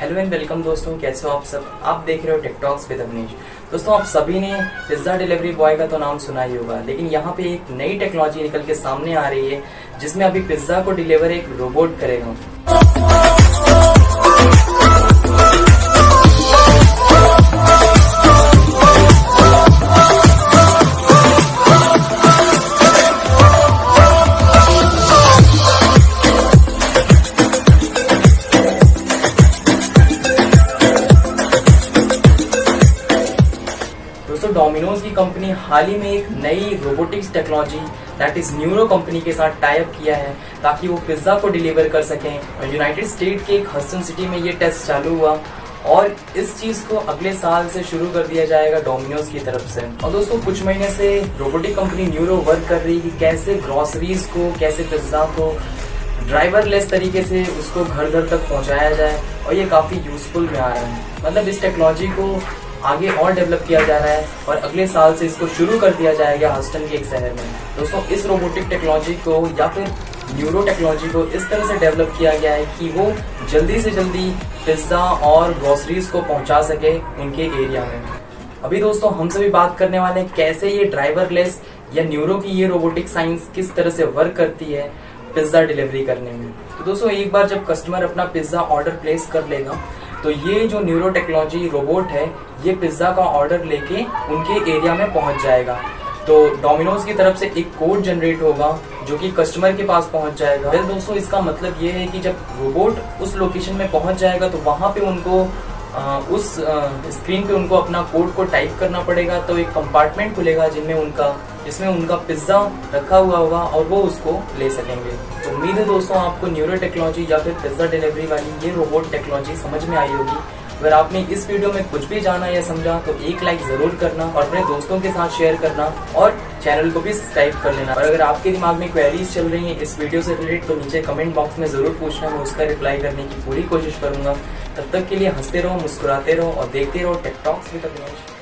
Hello and welcome दोस्तों, कैसे हो आप सब। आप देख रहे हो टिकटॉक्स विद अवनीश। दोस्तों, आप सभी ने पिज्जा डिलीवरी बॉय का तो नाम सुना ही होगा, लेकिन यहाँ पे एक नई टेक्नोलॉजी निकल के सामने आ रही है जिसमें अभी पिज्जा को डिलीवर एक रोबोट करेगा। दोस्तों, डोमिनोज की कंपनी हाल ही में एक नई robotics technology that is neuro company के साथ टाई अप किया है ताकि वो पिज्जा को डिलीवर कर सकें। और यूनाइटेड स्टेट के एक हस्टन सिटी में ये टेस्ट चालू हुआ और इस चीज को अगले साल से शुरू कर दिया जाएगा डोमिनोज की तरफ से। और दोस्तों, कुछ महीने से रोबोटिक कंपनी न्यूरो वर्क कर रही है कि कैसे ग्रोसरीज को, कैसे पिज्जा को ड्राइवरलेस तरीके से उसको घर घर तक पहुंचाया जाए, और ये काफी यूजफुल में आ रहा है। मतलब इस टेक्नोलॉजी को आगे और डेवलप किया जा रहा है और अगले साल से इसको शुरू कर दिया जाएगा हस्टन के एक शहर में। दोस्तों, इस रोबोटिक टेक्नोलॉजी को या फिर न्यूरो टेक्नोलॉजी को इस तरह से डेवलप किया गया है कि वो जल्दी से जल्दी पिज्जा और ग्रोसरीज को पहुंचा सके उनके एरिया में। अभी दोस्तों, हम सभी बात करने वाले हैं कैसे ये ड्राइवरलेस या न्यूरो की ये रोबोटिक साइंस किस तरह से वर्क करती है पिज्जा डिलीवरी करने में। तो दोस्तों, एक बार जब कस्टमर अपना पिज्जा ऑर्डर प्लेस कर लेगा तो ये जो न्यूरो टेक्नोलॉजी रोबोट है ये पिज्जा का ऑर्डर लेके उनके एरिया में पहुंच जाएगा। तो डोमिनोज की तरफ से एक कोड जनरेट होगा जो कि कस्टमर के पास पहुंच जाएगा। फिर दोस्तों, इसका मतलब ये है कि जब रोबोट उस लोकेशन में पहुंच जाएगा तो वहां पे उनको उस स्क्रीन पे उनको अपना कोड को टाइप करना पड़ेगा। तो एक कंपार्टमेंट खुलेगा जिसमें उनका पिज्जा रखा हुआ होगा और वो उसको ले सकेंगे। तो उम्मीद है दोस्तों, आपको न्यूरो टेक्नोलॉजी या फिर पिज्जा डिलीवरी वाली ये रोबोट टेक्नोलॉजी समझ में आई होगी। अगर आपने इस वीडियो में कुछ भी जाना या समझा तो एक लाइक जरूर करना और अपने दोस्तों के साथ शेयर करना और चैनल को भी सब्सक्राइब कर लेना। और अगर आपके दिमाग में क्वेरीज चल रही हैं इस वीडियो से रिलेटेड तो नीचे कमेंट बॉक्स में जरूर पूछना, मैं उसका रिप्लाई करने की पूरी कोशिश करूंगा। तब तक के लिए हंसते रहो, मुस्कुराते रहो और देखते रहो टिकटॉक्स विद अवनीश।